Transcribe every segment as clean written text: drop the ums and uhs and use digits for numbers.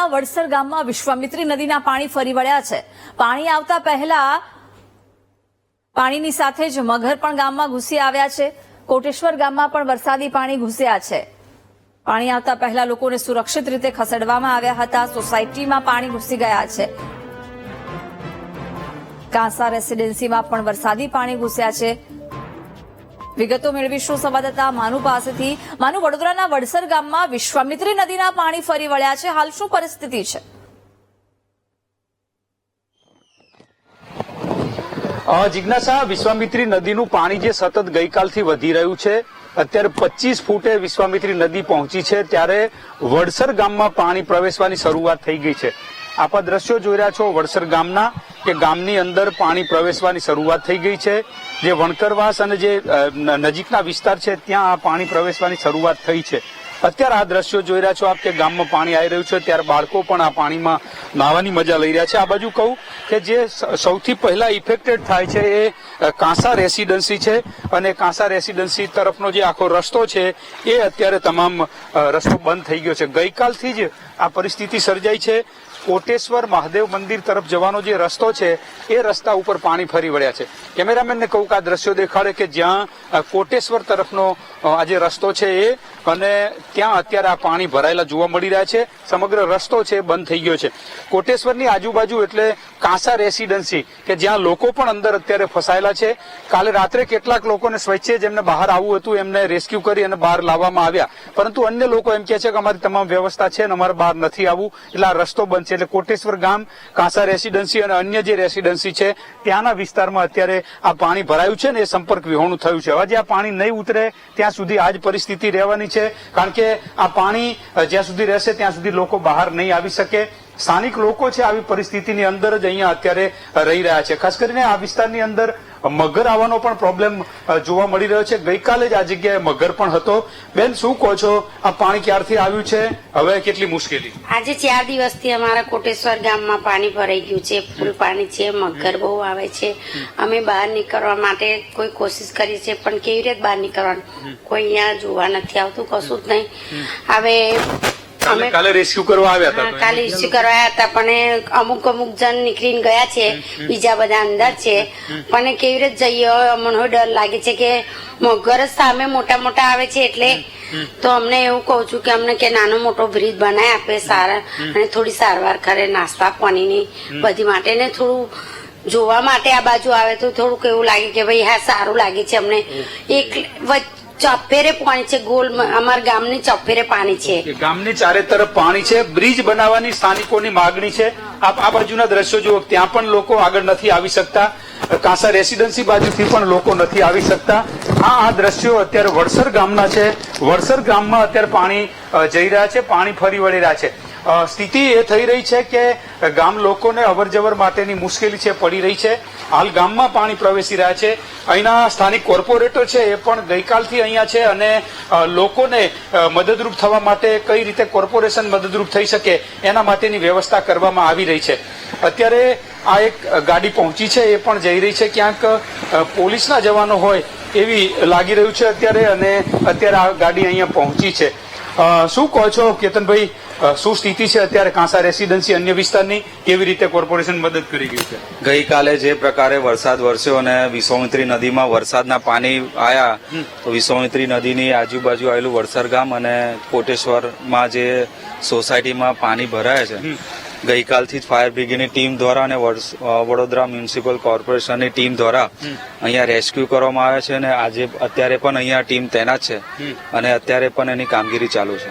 વડોદરાના વડસર ગામમાં વિશ્વામિત્રી નદીના પાણી ફરી વળ્યા છે। પાણી આવતા પહેલા પાણીની સાથે જ મગર પણ ગામમાં ઘૂસી આવ્યા છે। કોટેશ્વર ગામમાં પણ વરસાદી પાણી ઘૂસ્યા છે। પાણી આવતા પહેલા લોકોને સુરક્ષિત રીતે ખસેડવામાં આવ્યા હતા। સોસાયટીમાં પાણી ઘૂસી ગયા છે। કાંસા રેસીડેન્સીમાં પણ વરસાદી પાણી ઘૂસ્યા છે। વિગતો મેળવીશું સંવાદદાતા માનુ પાસેથી। માનુ, વડોદરાના વડસર ગામમાં વિશ્વામિત્રી નદીના પાણી ફરી વળ્યા છે, હાલ શું પરિસ્થિતિ છે? જિજ્ઞાસા, વિશ્વામિત્રી નદીનું પાણી જે સતત ગઈકાલથી વધી રહ્યું છે, અત્યારે 25 ફૂટે વિશ્વામિત્રી નદી પહોંચી છે, ત્યારે વડસર ગામમાં પાણી પ્રવેશવાની શરૂઆત થઈ ગઈ છે। આપ આ દ્રશ્યો જોઈ રહ્યા છો વડસર ગામના, કે ગામની અંદર પાણી પ્રવેશવાની શરૂઆત થઈ ગઈ છે। જે વણકરવાસ અને જે નજીકના વિસ્તાર છે ત્યાં આ પાણી પ્રવેશવાની શરૂઆત થઈ છે। અત્યારે આ દ્રશ્યો જોઈ રહ્યા છો આપ કે ગામમાં પાણી આવી રહ્યું છે, ત્યારે બાળકો પણ આ પાણીમાં નાહવાની મજા લઈ રહ્યા છે। આ બાજુ કહું કે જે સૌથી પહેલા ઇફેક્ટેડ થાય છે એ કાંસા રેસીડન્સી છે, અને કાંસા રેસીડન્સી તરફનો જે આખો રસ્તો છે એ અત્યારે તમામ રસ્તો બંધ થઈ ગયો છે। ગઈકાલથી જ આ પરિસ્થિતિ સર્જાઈ છે। કોટેશ્વર મહાદેવ મંદિર તરફ જવાનો જે રસ્તો છે એ રસ્તા ઉપર પાણી ફરી વળ્યા છે। કેમેરામેનને કહું કે આ દ્રશ્યો દેખાડે કે જ્યાં કોટેશ્વર તરફનો આ જે રસ્તો છે એ, અને ત્યાં અત્યારે આ પાણી ભરાયેલા જોવા મળી રહ્યા છે। સમગ્ર રસ્તો છે બંધ થઈ ગયો છે। કોટેશ્વરની આજુબાજુ એટલે કાંસા રેસીડન્સી કે જ્યાં લોકો પણ અંદર અત્યારે ફસાયેલા છે। કાલે રાત્રે કેટલાક લોકોને સ્વૈચ્છે જેમને બહાર આવવું હતું એમને રેસ્ક્યુ કરી અને બહાર લાવવામાં આવ્યા, પરંતુ અન્ય લોકો એમ કહે છે કે અમારી તમામ વ્યવસ્થા છે અને અમારે બહાર નથી આવવું, એટલે આ રસ્તો બંધ છે। એટલે કોટેશ્વર ગામ, કાંસા રેસીડન્સી અને અન્ય જે રેસીડન્સી છે ત્યાંના વિસ્તારમાં અત્યારે આ પાણી ભરાયું છે ને એ સંપર્ક વિહોણું થયું છે। હવે જે આ પાણી નહીં ઉતરે ત્યાં સુધી આ જ પરિસ્થિતિ રહેવાની છે, કારણ કે આ પાણી જ્યાં સુધી રહેશે ત્યાં સુધી લોકો બહાર નહીં આવી શકે। સ્થાનિક લોકો છે આવી પરિસ્થિતિની અંદર જ અહીંયા અત્યારે રહી રહ્યા છે। ખાસ કરીને આ વિસ્તારની અંદર મગર આવવાનો પણ પ્રોબ્લેમ જોવા મળી રહ્યો છે। ગઈકાલે જ આ જગ્યાએ મગર પણ હતો। બેન, શું કહો છો, આ પાણી ક્યારથી આવ્યું છે, હવે કેટલી મુશ્કેલી? આજે 4 દિવસથી અમારા કોટેશ્વર ગામમાં પાણી ભરાઈ ગયું છે, ફૂલ પાણી છે, મગર બહુ આવે છે। અમે બહાર નીકળવા માટે કોઈ કોશિશ કરી છે, પણ કેવી રીતે બહાર નીકળવાનું, કોઈ અહીંયા જોવા નથી આવતું, કશું જ નહીં। હવે અમે કાલે રેસ્ક્યુ કરવા આવ્યા હતા, કાલે રેસ્ક્યુ કરવા આવ્યા હતા, પણ અમુક જણ નીકળીને ગયા છે, બીજા બધા અંદર છે, પણ કેવી રીતે જઈએ, અમને ડર લાગે છે કે મગર સામે મોટા મોટા આવે છે। એટલે તો અમને એવું કહું છું કે અમને કે નાનો મોટો બ્રિજ બનાવી આપે સારા, અને થોડી સારવાર કરે, નાસ્તા પાણીની બધી માટે ને થોડું જોવા માટે આ બાજુ આવે તો થોડુંક એવું લાગે કે ભાઈ હા સારું લાગે છે અમને। એક ચફેરે પાણી છે, ગોલ અમારા ગામની ચફેરે પાણી છે, ગામની ચારે તરફ પાણી છે। બ્રિજ બનાવવાની સ્થાનિકોની માગણી છે। આપ આ બાજુના દ્રશ્યો જુઓ, ત્યાં પણ લોકો આગળ નથી આવી શકતા। કાંસા રેસીડન્સી બાજુથી પણ લોકો નથી આવી શકતા। આ દ્રશ્યો અત્યારે વડસર ગામના છે। વડસર ગામમાં અત્યારે પાણી જઈ રહ્યા છે, પાણી ફરી વળી રહ્યા છે। સ્થિતિ એ થઈ રહી છે કે ગામ લોકોને અવરજવર માટેની મુશ્કેલી છે પડી રહી છે। હાલ ગામમાં પાણી પ્રવેશી રહ્યા છે। અહીંના સ્થાનિક કોર્પોરેટર છે એ પણ ગઈકાલથી અહીંયા છે, અને લોકોને મદદરૂપ થવા માટે કઈ રીતે કોર્પોરેશન મદદરૂપ થઈ શકે એના માટેની વ્યવસ્થા કરવામાં આવી રહી છે। અત્યારે આ એક ગાડી પહોંચી છે, એ પણ જઈ રહી છે, ક્યાંક પોલીસના જવાનો હોય એવી લાગી રહ્યું છે અત્યારે, અને અત્યારે આ ગાડી અહીંયા પહોંચી છે। શું કહો છો કેતનભાઈ, શું સ્થિતિ છે અત્યારે કાંસા રેસીડન્સી અન્ય વિસ્તારની, કેવી રીતે કોર્પોરેશન મદદ કરી ગયું છે? ગઈકાલે જે પ્રકારે વરસાદ વરસ્યો અને વિશ્વામિત્રી નદીમાં વરસાદના પાણી આવ્યા, તો વિશ્વામિત્રી નદીની આજુબાજુ આવેલું વડસર ગામ અને કોટેશ્વરમાં જે સોસાયટીમાં પાણી ભરાય છે, ગઈકાલથી જ ફાયર બ્રિગેડની ટીમ દ્વારા અને વડોદરા મ્યુનિસિપલ કોર્પોરેશનની ટીમ દ્વારા અહીંયા રેસ્ક્યુ કરવામાં આવ્યા છે, અને આજે અત્યારે પણ અહીંયા ટીમ તૈનાત છે, અને અત્યારે પણ એની કામગીરી ચાલુ છે।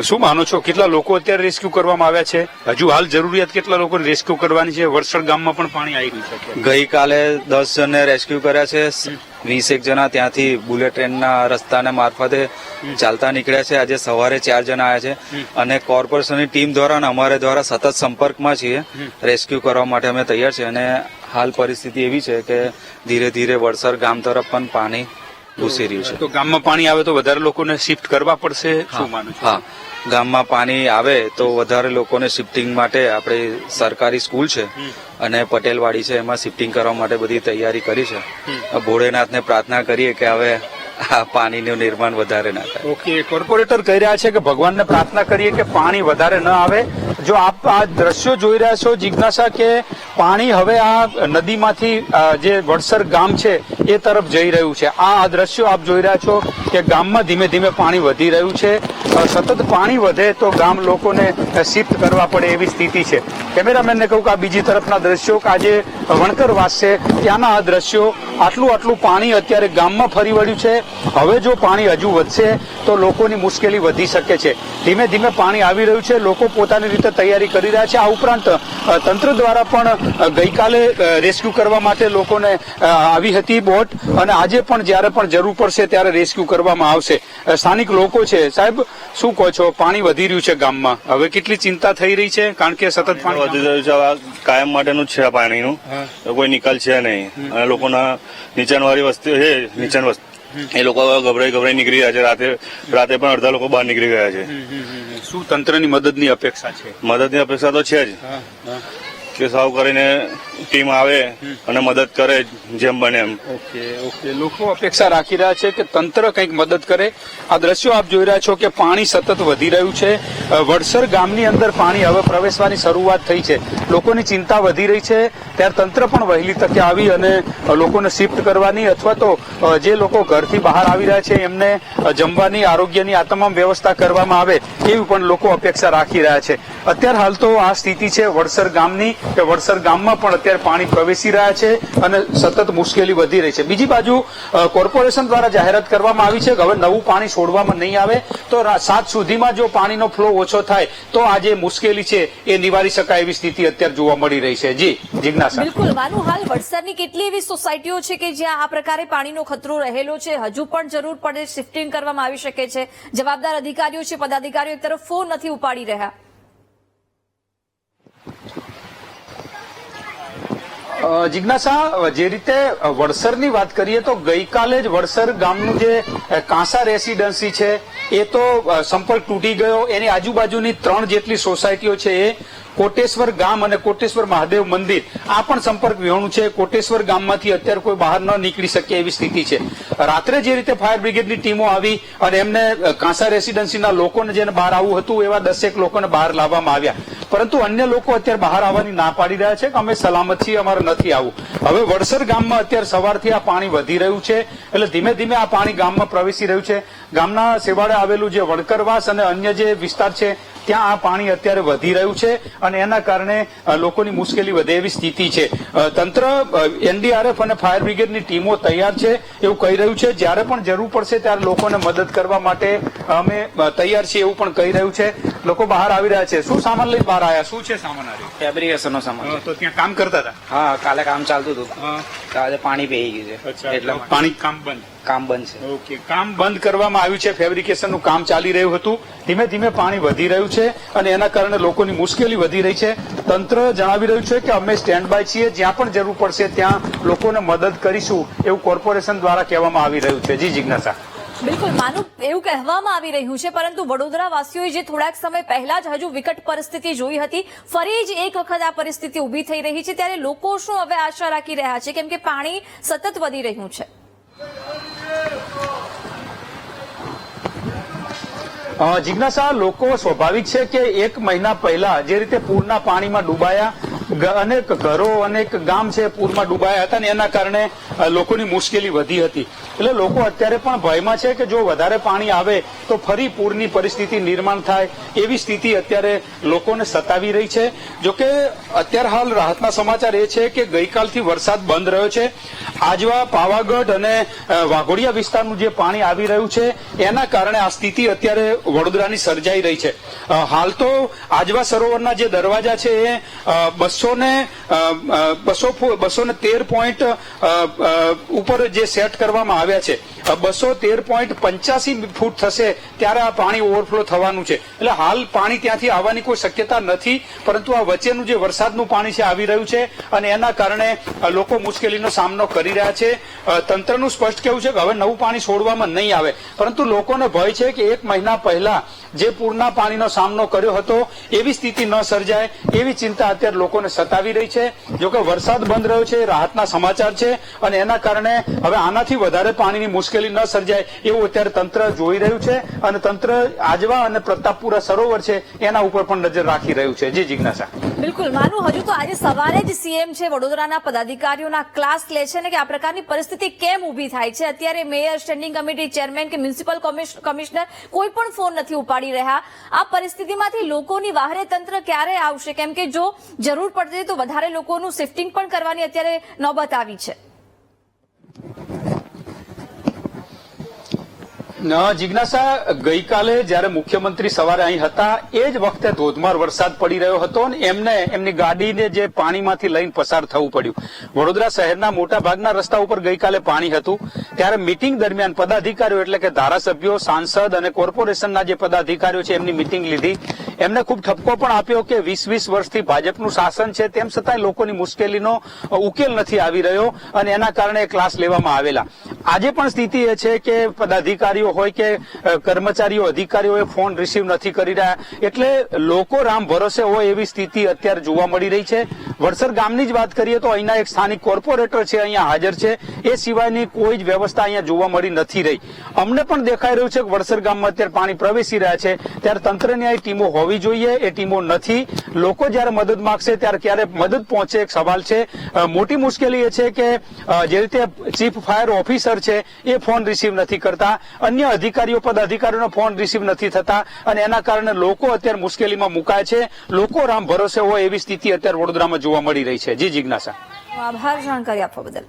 શું માનો છો, કેટલા લોકો અત્યારે રેસ્ક્યુ કરવામાં આવ્યા છે? હજુ હાલ જરૂરિયાત કેટલા લોકોને રેસ્ક્યુ કરવાની છે? વડસર ગામમાં પણ પાણી આવી રહ્યું છે। ગઈકાલે 10 જણને રેસ્ક્યુ કર્યા છે, 20 જણા ત્યાંથી બુલેટ ટ્રેનના રસ્તાને મારફતે ચાલતા નીકળ્યા છે। આજે સવારે 4 જણા આવ્યા છે, અને કોર્પોરેશનની ટીમ દ્વારા અને અમારા દ્વારા સતત સંપર્કમાં છીએ। રેસ્ક્યુ કરવા માટે અમે તૈયાર છે, અને હાલ પરિસ્થિતિ એવી છે કે ધીરે ધીરે વડસર ગામ તરફ પણ પાણી ઘૂસી રહ્યું છે। તો ગામમાં પાણી આવે તો વધારે લોકોને શિફ્ટ કરવા પડશે, શું માનો છો? હા, ગામમાં પાણી આવે તો વધારે લોકોને શિફ્ટિંગ માટે આપણે સરકારી સ્કૂલ છે અને પટેલવાડી છે, એમાં શિફ્ટિંગ કરવા માટે બધી તૈયારી કરી છે। ભોળેનાથને પ્રાર્થના કરીએ કે હવે આ પાણીનું નિર્માણ વધારે ના થાય. ઓકે, કોર્પોરેટર કહી રહ્યા છે કે ભગવાનને પ્રાર્થના કરીએ કે પાણી વધારે ન આવે. જો આપ આ દ્રશ્યો જોઈ રહ્યા છો જિજ્ઞાસા, કે પાણી હવે આ નદીમાંથી જે વડસર ગામ છે એ તરફ જઈ રહ્યું છે. આ દ્રશ્યો આપ જોઈ રહ્યા છો કે ગામમાં ધીમે ધીમે પાણી વધી રહ્યું છે. સતત પાણી વધે તો ગામ લોકોને શિફ્ટ કરવા પડે એવી સ્થિતિ છે. કેમેરામેનને કહું કે આ બીજી તરફના દ્રશ્યો, કે આજે વણકરવાસ છે ત્યાંના આ દ્રશ્યો, આટલું પાણી અત્યારે ગામમાં ફરી વળ્યું છે. હવે જો પાણી હજુ વધશે તો લોકોની મુશ્કેલી વધી શકે છે. ધીમે ધીમે પાણી આવી રહ્યું છે, લોકો પોતાની રીતે તૈયારી કરી રહ્યા છે. આ ઉપરાંત તંત્ર દ્વારા પણ ગઈકાલે રેસ્ક્યુ કરવા માટે લોકોને આવી હતી બોટ, અને આજે પણ જ્યારે પણ જરૂર પડશે ત્યારે રેસ્ક્યુ કરવામાં આવશે. સ્થાનિક લોકો છે, સાહેબ શું કહો છો? પાણી વધી રહ્યું છે ગામમાં, હવે કેટલી ચિંતા થઈ રહી છે? કારણ કે સતત પાણી વધી રહ્યું છે. આ કાયમ માટેનું જ છે આ પાણીનું, કોઈ નિકાલ છે નહીં. અને લોકોના નીચાણવાળી વસ્તી છે, નીચાણ વસ્તી, એ લોકો ગભરાઈ નીકળી રહ્યા છે. રાતે પણ અડધા લોકો બહાર નીકળી ગયા છે. શું તંત્રની મદદની અપેક્ષા છે? મદદની અપેક્ષા તો છે જ, કે સાવ કરીને ટીમ આવે અને મદદ કરે જેમ બને એમ. ઓકે, લોકો અપેક્ષા રાખી રહ્યા છે કે તંત્ર કંઈક મદદ કરે. આ દ્રશ્યો આપ જોઈ રહ્યા છો કે પાણી સતત વધી રહ્યું છે. વડસર ગામની અંદર પાણી હવે પ્રવેશવાની શરૂઆત થઈ છે. લોકોની ચિંતા વધી રહી છે, ત્યારે તંત્ર પણ વહેલી તકે આવી અને લોકોને શિફ્ટ કરવાની, અથવા તો જે લોકો ઘરથી બહાર આવી રહ્યા છે એમને જમવાની, આરોગ્યની આ તમામ વ્યવસ્થા કરવામાં આવે એવી પણ લોકો અપેક્ષા રાખી રહ્યા છે. અત્યારે હાલ તો આ સ્થિતિ છે વડસર ગામની, કે વડસર ગામમાં પણ અત્યારે પાણી પ્રવેશી રહ્યા છે અને સતત મુશ્કેલી વધી રહી છે. બીજી બાજુ કોર્પોરેશન દ્વારા જાહેરાત કરવામાં આવી છે કે હવે નવું પાણી છોડવામાં નહીં આવે, તો 7 સુધીમાં જો પાણીનો ફ્લો ઓછો થાય તો આ જે મુશ્કેલી છે એ નિવારી શકાય એવી સ્થિતિ અત્યારે જોવા મળી રહી છે. જી જિજ્ઞાસા. બિલકુલ માનું, હાલ વડસરની કેટલી એવી સોસાયટીઓ છે કે જ્યાં આ પ્રકારે પાણીનો ખતરો રહેલો છે, હજુ પણ જરૂર પડે શિફ્ટિંગ કરવામાં આવી શકે છે. જવાબદાર અધિકારીઓ છે, પદાધિકારીઓ એક તરફ ફોન નથી ઉપાડી રહ્યા. જિજ્ઞાસા, જે રીતે વડસરની વાત કરીએ તો ગઈકાલે જ વડસર ગામનું જે કાંસા રેસીડન્સી છે એ તો સંપર્ક તૂટી ગયો. એની આજુબાજુની 3 જેટલી સોસાયટીઓ છે એ કોટેશ્વર ગામ અને કોટેશ્વર મહાદેવ મંદિર, આ પણ સંપર્ક વિહોણું છે. કોટેશ્વર ગામમાંથી અત્યારે કોઈ બહાર ન નીકળી શકે એવી સ્થિતિ છે. રાત્રે જે રીતે ફાયર બ્રિગેડની ટીમો આવી અને એમને કાંસા રેસીડન્સીના લોકોને જેને બહાર આવવું હતું એવા 10 લોકોને બહાર લાવવામાં આવ્યા, પરંતુ અન્ય લોકો અત્યારે બહાર આવવાની ના પાડી રહ્યા છે કે અમે સલામત છીએ, અમારે નથી આવવું. હવે વડસર ગામમાં અત્યારે સવારથી આ પાણી વધી રહ્યું છે, એટલે ધીમે ધીમે આ પાણી ગામમાં પ્રવેશી રહ્યું છે. ગામના સેવાડે આવેલું જે વણકરવાસ અને અન્ય જે વિસ્તાર છે ત્યાં આ પાણી અત્યારે વધી રહ્યું છે અને એના કારણે લોકોની મુશ્કેલી વધે એવી સ્થિતિ છે. તંત્ર, એનડીઆરએફ અને ફાયર બ્રિગેડની ટીમો તૈયાર છે એવું કહી રહ્યું છે. જ્યારે પણ જરૂર પડશે ત્યારે લોકોને મદદ કરવા માટે અમે તૈયાર છીએ એવું પણ કહી રહ્યું છે. લોકો બહાર આવી રહ્યા છે. શું સામાન લઈને બહાર આવ્યા? શું છે સામાન? ફેબ્રિકેશનનો સામાન. તો ત્યાં કામ કરતા હતા? હા, કાલે કામ ચાલતું હતું. આજે પાણી પેઈ ગયું છે એટલે પાણી કામ બંધ છે. ઓકે, કામ બંધ કરવામાં આવ્યું છે. ફેબ્રિકેશનનું કામ ચાલી રહ્યું હતું. ધીમે ધીમે પાણી વધી રહ્યું છે અને એના કારણે લોકોની મુશ્કેલી વધી રહી છે. તંત્ર જણાવી રહ્યું છે કે અમે સ્ટેન્ડ બાય છીએ, જ્યાં પણ જરૂર પડશે ત્યાં લોકોને મદદ કરીશું એવું કોર્પોરેશન દ્વારા કહેવામાં આવી રહ્યું છે. જી જિજ્ઞાસા. બિલકુલ માનું, એવું કહેવામાં આવી રહ્યું છે, પરંતુ વડોદરા વાસીઓએ જે થોડાક સમય પહેલા જ હજુ વિકટ પરિસ્થિતિ જોઈ હતી, ફરી જ એક વખત આ પરિસ્થિતિ ઉભી થઈ રહી છે. ત્યારે લોકો શું હવે આશા રાખી રહ્યા છે, કેમ કે પાણી સતત વધી રહ્યું છે? જિજ્ઞાસા, લોકો સ્વાભાવિક છે કે 1 મહિના પહેલા જે રીતે પૂરના પાણીમાં ડૂબાયા, અનેક ઘરો, અનેક ગામ છે પૂરમાં ડૂબાયા હતા ને એના કારણે લોકોની મુશ્કેલી વધી હતી. એટલે લોકો અત્યારે પણ ભયમાં છે કે જો વધારે પાણી આવે તો ફરી પૂરની પરિસ્થિતિ નિર્માણ થાય એવી સ્થિતિ અત્યારે લોકોને સતાવી રહી છે. જોકે અત્યારે હાલ રાહતના સમાચાર એ છે કે ગઈકાલથી વરસાદ બંધ રહ્યો છે. આજવા, પાવાગઢ અને વાઘોડિયા વિસ્તારનું જે પાણી આવી રહ્યું છે એના કારણે આ સ્થિતિ અત્યારે વડોદરાની સર્જાઈ રહી છે. હાલ તો આજવા સરોવરના જે દરવાજા છે એ 213 પોઈન્ટ ઉપર જે સેટ કરવામાં આવ્યા છે. 213.85 ફૂટ થશે ત્યારે આ પાણી ઓવરફ્લો થવાનું છે. એટલે હાલ પાણી ત્યાંથી આવવાની કોઈ શક્યતા નથી, પરંતુ આ વચ્ચેનું જે વરસાદનું પાણી છે આવી રહ્યું છે અને એના કારણે લોકો મુશ્કેલીનો સામનો કરી રહ્યા છે. તંત્રનું સ્પષ્ટ કહેવું છે કે હવે નવું પાણી છોડવામાં નહીં આવે, પરંતુ લોકોને ભય છે કે 1 મહિના પહેલા જે પૂરના પાણીનો સામનો કર્યો હતો એવી સ્થિતિ ન સર્જાય એવી ચિંતા અત્યારે લોકોને સતાવી રહી છે. જોકે વરસાદ બંધ રહ્યો છે, રાહતના સમાચાર છે અને એના કારણે હવે આનાથી વધારે પાણીની મુશ્કેલી ન સર્જાય એવું અત્યારે તંત્ર જોઈ રહ્યું છે અને તંત્ર આજવા અને પ્રતાપપુરા સરોવર છે એના ઉપર પણ નજર રાખી રહ્યું છે. જી જિજ્ઞાસા. બિલકુલ માનું હજુ તો આજે સવારે જ સીએમ છે વડોદરાના પદાધિકારીઓના ક્લાસ લે છે ને કે આ પ્રકારની પરિસ્થિતિ કેમ ઊભી થાય છે. અત્યારે મેયર, સ્ટેન્ડિંગ કમિટી ચેરમેન કે મ્યુનિસિપલ કમિશનર કોઈ પણ ફોન નથી ઉપાડી રહ્યા. આ પરિસ્થિતિમાંથી લોકોની વહારે તંત્ર ક્યારે આવશે? કેમ કે જો જરૂર પડશે તો વધારે લોકોનું શિફ્ટિંગ પણ કરવાની અત્યારે નોબત આવી છે. જિજ્ઞાસા, ગઈકાલે જ્યારે મુખ્યમંત્રી સવારે અહીં હતા એ જ વખતે ધોધમાર વરસાદ પડી રહ્યો હતો અને એમને એમની ગાડીને જે પાણીમાંથી લઈને પસાર થવું પડ્યું. વડોદરા શહેરના મોટા ભાગના રસ્તા ઉપર ગઈકાલે પાણી હતું. ત્યારે મીટિંગ દરમિયાન પદાધિકારીઓ એટલે કે ધારાસભ્યો, સાંસદ અને કોર્પોરેશનના જે પદાધિકારીઓ છે એમની મીટિંગ લીધી. એમને ખૂબ ઠપકો પણ આપ્યો કે 20 વર્ષથી ભાજપનું શાસન છે તેમ છતાંય લોકોની મુશ્કેલીનો ઉકેલ નથી આવી રહ્યો અને એના કારણે ક્લાસ લેવામાં આવેલા. આજે પણ સ્થિતિ એ છે કે પદાધિકારીઓ હોય કે કર્મચારીઓ, અધિકારીઓ ફોન રિસીવ નથી કરી રહ્યા એટલે લોકો રામ ભરોસે હોય એવી સ્થિતિ અત્યારે જોવા મળી રહી છે. વડસર ગામની જ વાત કરીએ તો અહીંના એક સ્થાનિક કોર્પોરેટર છે અહીંયા હાજર છે, એ સિવાયની કોઈ જ વ્યવસ્થા અહીંયા જોવા મળી નથી રહી. અમને પણ દેખાઈ રહ્યું છે કે વડસર ગામમાં અત્યારે પાણી પ્રવેશી રહ્યા છે ત્યારે તંત્રની આ ટીમો હોવી જોઈએ, એ ટીમો નથી. લોકો જયારે મદદ માંગશે ત્યારે ક્યારે મદદ પહોંચે એક સવાલ છે. મોટી મુશ્કેલી એ છે કે જે રીતે ચીફ ફાયર ઓફિસર છે એ ફોન રિસીવ નથી કરતા, અન્ય અધિકારીઓ, પદાધિકારીઓનો ફોન રિસીવ નથી થતા અને એના કારણે લોકો અત્યારે મુશ્કેલીમાં મુકાય છે. લોકો રામ ભરોસે હોય એવી સ્થિતિ અત્યારે વડોદરામાં જોવા મળી રહી છે. જી જિજ્ઞાસા. આભાર જાણકારી આપવા બદલ.